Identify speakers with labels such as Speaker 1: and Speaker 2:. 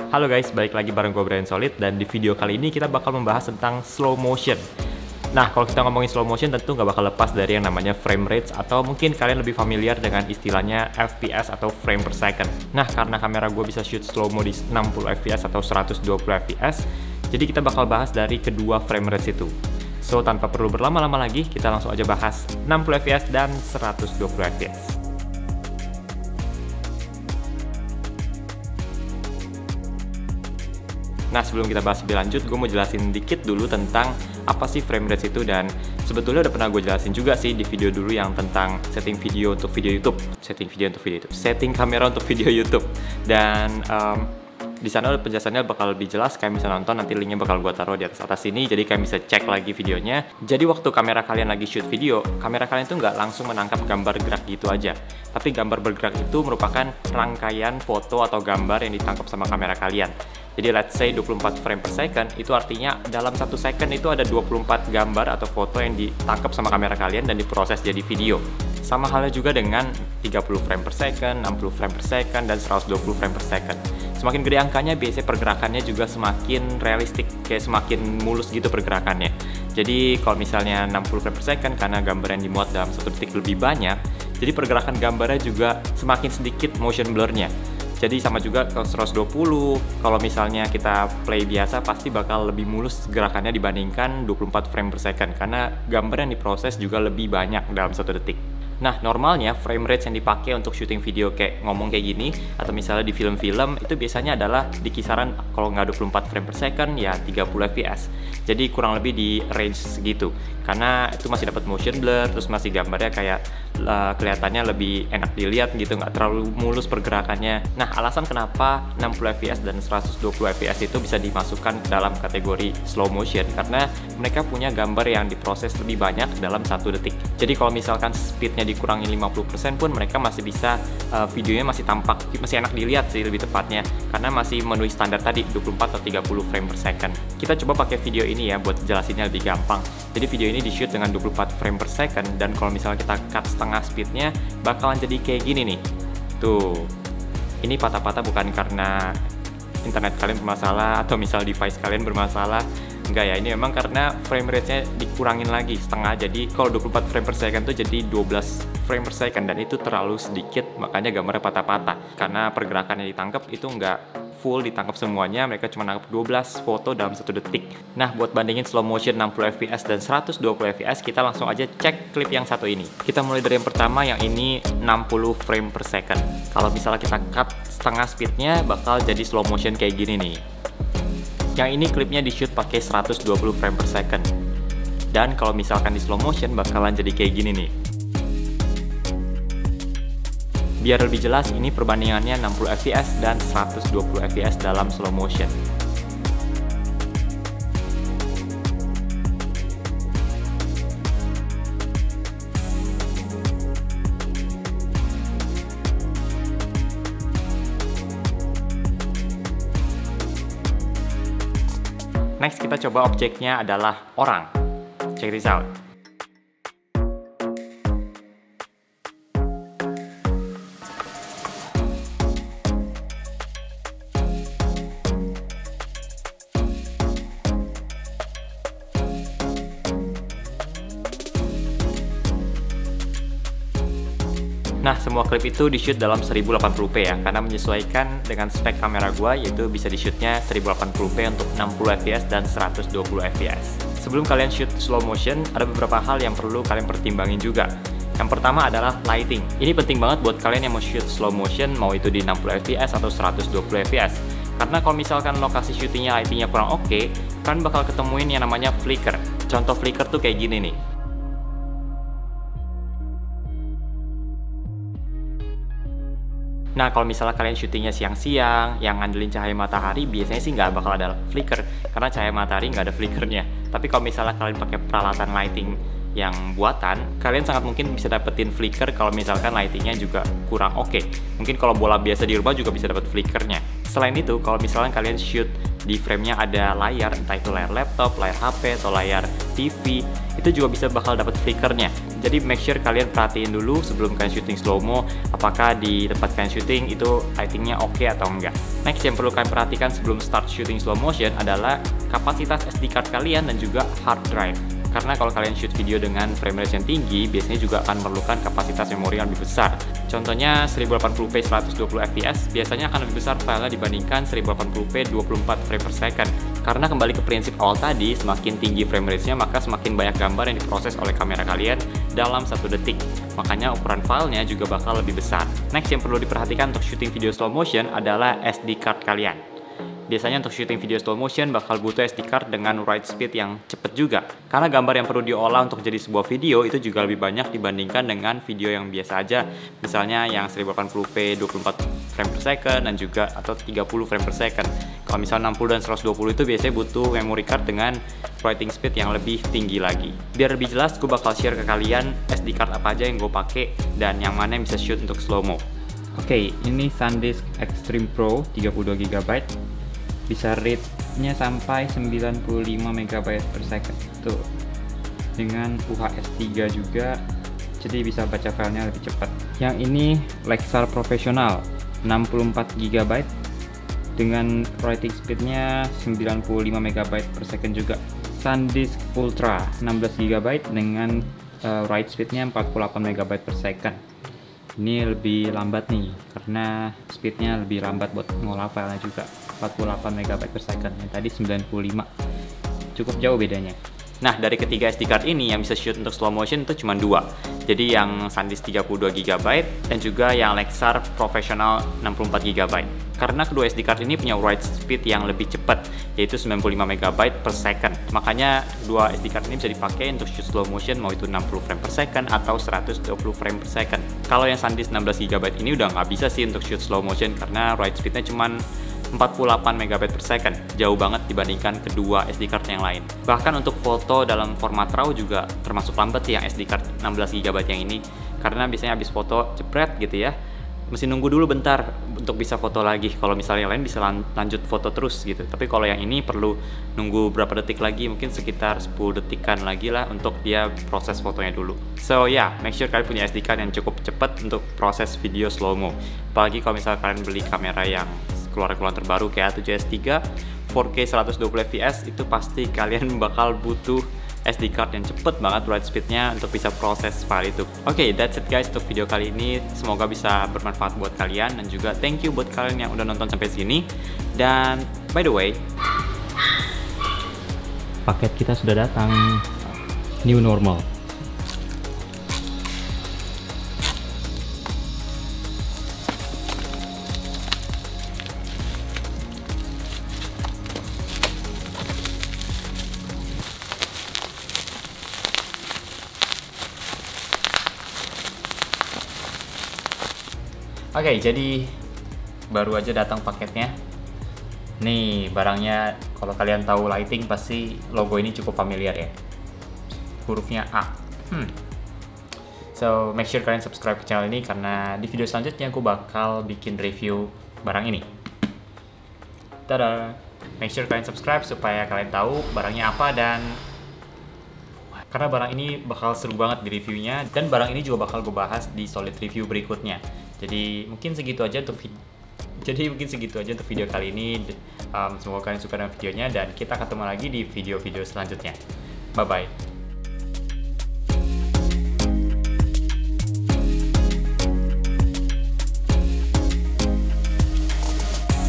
Speaker 1: Halo guys, balik lagi bareng gue Brian Solid, dan di video kali ini kita bakal membahas tentang slow motion. Nah, kalau kita ngomongin slow motion tentu nggak bakal lepas dari yang namanya frame rate, atau mungkin kalian lebih familiar dengan istilahnya FPS atau frame per second. Nah, karena kamera gue bisa shoot slow mo di 60 fps atau 120 fps, jadi kita bakal bahas dari kedua frame rate itu. So, tanpa perlu berlama-lama lagi, kita langsung aja bahas 60 fps dan 120 fps. Nah, sebelum kita bahas lebih lanjut, gue mau jelasin dikit dulu tentang apa sih frame rate itu, dan sebetulnya udah pernah gue jelasin juga sih di video dulu yang tentang setting video untuk video YouTube, setting kamera untuk video YouTube, dan di sana penjelasannya bakal lebih jelas. Kalian bisa nonton, nanti linknya bakal gue taruh di atas sini, jadi kalian bisa cek lagi videonya. Jadi waktu kamera kalian lagi shoot video, kamera kalian tuh nggak langsung menangkap gambar gerak gitu aja, tapi gambar bergerak itu merupakan rangkaian foto atau gambar yang ditangkap sama kamera kalian. Jadi let's say 24 frame per second, itu artinya dalam 1 second itu ada 24 gambar atau foto yang ditangkap sama kamera kalian dan diproses jadi video. Sama halnya juga dengan 30 frame per second, 60 frame per second, dan 120 frame per second. Semakin gede angkanya, biasanya pergerakannya juga semakin realistik, kayak semakin mulus gitu pergerakannya. Jadi kalau misalnya 60 frame per second, karena gambar yang dimuat dalam 1 detik lebih banyak, jadi pergerakan gambarnya juga semakin sedikit motion blurnya. Jadi sama juga kalau 120, kalau misalnya kita play biasa pasti bakal lebih mulus gerakannya dibandingkan 24 frame per second, karena gambar yang diproses juga lebih banyak dalam 1 detik. Nah, normalnya frame rate yang dipakai untuk syuting video kayak ngomong kayak gini, atau misalnya di film-film, itu biasanya adalah di kisaran kalau nggak 24 frame per second ya 30 fps. Jadi kurang lebih di range segitu, karena itu masih dapat motion blur, terus masih gambarnya kayak kelihatannya lebih enak dilihat gitu, nggak terlalu mulus pergerakannya. Nah, alasan kenapa 60 fps dan 120 fps itu bisa dimasukkan dalam kategori slow motion, karena mereka punya gambar yang diproses lebih banyak dalam 1 detik. Jadi kalau misalkan speednya dikurangi 50% pun mereka masih bisa, videonya masih tampak, masih enak dilihat sih lebih tepatnya, karena masih memenuhi standar tadi 24 atau 30 frame per second. Kita coba pakai video ini ya buat jelasinnya lebih gampang. Jadi video ini di shoot dengan 24 frame per second, dan kalau misalnya kita cut setengah speednya bakalan jadi kayak gini nih. Tuh, ini patah-patah bukan karena internet kalian bermasalah atau misal device kalian bermasalah, enggak ya, ini memang karena frame rate-nya dikurangin lagi setengah. Jadi kalau 24 frame per second tuh jadi 12 frame per second, dan itu terlalu sedikit, makanya gambarnya patah-patah. Karena pergerakan yang ditangkap itu enggak full ditangkap semuanya, mereka cuma nangkap 12 foto dalam 1 detik. Nah, buat bandingin slow motion 60 fps dan 120 fps, kita langsung aja cek klip yang satu ini. Kita mulai dari yang pertama, yang ini 60 frame per second. Kalau misalnya kita cut setengah speednya, bakal jadi slow motion kayak gini nih. Yang ini klipnya di shoot pakai 120 frame per second. Dan kalau misalkan di slow motion bakalan jadi kayak gini nih. Biar lebih jelas, ini perbandingannya 60 fps dan 120 fps dalam slow motion. Next, kita coba objeknya adalah orang. Check this out. Nah, semua klip itu di-shoot dalam 1080p ya, karena menyesuaikan dengan spek kamera gua, yaitu bisa di-shootnya 1080p untuk 60 fps dan 120 fps. Sebelum kalian shoot slow motion, ada beberapa hal yang perlu kalian pertimbangin juga. Yang pertama adalah lighting. Ini penting banget buat kalian yang mau shoot slow motion, mau itu di 60 fps atau 120 fps. Karena kalau misalkan lokasi syutingnya lightingnya kurang oke, kalian bakal ketemuin yang namanya flicker. Contoh flicker tuh kayak gini nih. Nah, kalau misalnya kalian syutingnya siang-siang, yang ngandelin cahaya matahari, biasanya sih nggak bakal ada flicker, karena cahaya matahari nggak ada flickernya. Tapi kalau misalnya kalian pakai peralatan lighting yang buatan, kalian sangat mungkin bisa dapetin flicker kalau misalkan lightingnya juga kurang oke. Mungkin kalau bola biasa di rumah juga bisa dapet flickernya. Selain itu, kalau misalnya kalian shoot di frame-nya ada layar, entah itu layar laptop, layar HP, atau layar TV, itu juga bisa bakal dapat flickernya. Jadi make sure kalian perhatiin dulu sebelum kalian syuting slow-mo, apakah di tempat kalian syuting itu lightingnya oke atau enggak. Next yang perlu kalian perhatikan sebelum start syuting slow motion adalah kapasitas SD card kalian dan juga hard drive. Karena kalau kalian shoot video dengan frame rate yang tinggi, biasanya juga akan memerlukan kapasitas memori yang lebih besar. Contohnya 1080p 120 fps biasanya akan lebih besar filenya dibandingkan 1080p 24 frame per second. Karena kembali ke prinsip awal tadi, semakin tinggi frame rate-nya maka semakin banyak gambar yang diproses oleh kamera kalian dalam 1 detik. Makanya ukuran filenya juga bakal lebih besar. Next yang perlu diperhatikan untuk syuting video slow motion adalah SD card kalian. Biasanya untuk syuting video slow motion bakal butuh SD card dengan write speed yang cepet juga. Karena gambar yang perlu diolah untuk jadi sebuah video itu juga lebih banyak dibandingkan dengan video yang biasa aja. Misalnya yang 1080p 24 frame per second dan juga atau 30 frame per second. Kalau misalnya 60 dan 120 itu biasanya butuh memory card dengan writing speed yang lebih tinggi lagi. Biar lebih jelas, gue bakal share ke kalian SD card apa aja yang gue pakai dan yang mana yang bisa shoot untuk slow mo. Oke, ini SanDisk Extreme Pro 32GB. Bisa read-nya sampai 95 MB per second tuh, dengan UHS 3 juga, jadi bisa baca filenya lebih cepat. Yang ini Lexar Professional 64 GB dengan writing speednya 95 MB per second juga. SanDisk Ultra 16 GB dengan write speednya 48 MB per second. Ini lebih lambat nih karena speednya lebih lambat buat ngolah filenya juga, 48 MB per second, yang tadi 95, cukup jauh bedanya. Nah, dari ketiga SD card ini yang bisa shoot untuk slow motion itu cuma 2. Jadi yang SanDisk 32GB dan juga yang Lexar Professional 64GB. Karena kedua SD card ini punya write speed yang lebih cepat, yaitu 95 MB per second. Makanya dua SD card ini bisa dipakai untuk shoot slow motion, mau itu 60 frame per second atau 120 frame per second. Kalau yang SanDisk 16GB ini udah nggak bisa sih untuk shoot slow motion karena write speednya cuma 48 MB per second, jauh banget dibandingkan kedua SD card yang lain. Bahkan untuk foto dalam format RAW juga termasuk lambat sih yang SD card 16GB yang ini, karena biasanya habis foto jepret gitu ya, mesti nunggu dulu bentar untuk bisa foto lagi. Kalau misalnya yang lain bisa lanjut foto terus gitu, tapi kalau yang ini perlu nunggu berapa detik lagi, mungkin sekitar 10 detikan lagi lah untuk dia proses fotonya dulu. So make sure kalian punya SD card yang cukup cepat untuk proses video slow mo. Apalagi kalau misalnya kalian beli kamera yang keluaran terbaru kayak A7S3 4K 120fps, itu pasti kalian bakal butuh SD card yang cepet banget write speednya untuk bisa proses file itu. Oke, that's it guys untuk video kali ini. Semoga bisa bermanfaat buat kalian, dan juga thank you buat kalian yang udah nonton sampai sini. Dan by the way, paket kita sudah datang, new normal. Oke, jadi baru aja datang paketnya. Nih barangnya, kalau kalian tahu lighting pasti logo ini cukup familiar ya. Hurufnya A. So make sure kalian subscribe ke channel ini karena di video selanjutnya aku bakal bikin review barang ini. Tada! Make sure kalian subscribe supaya kalian tahu barangnya apa, dan karena barang ini bakal seru banget di reviewnya, dan barang ini juga bakal gue bahas di solid review berikutnya. Jadi mungkin segitu aja untuk video kali ini. Semoga kalian suka dengan videonya, dan kita ketemu lagi di video-video selanjutnya. Bye bye.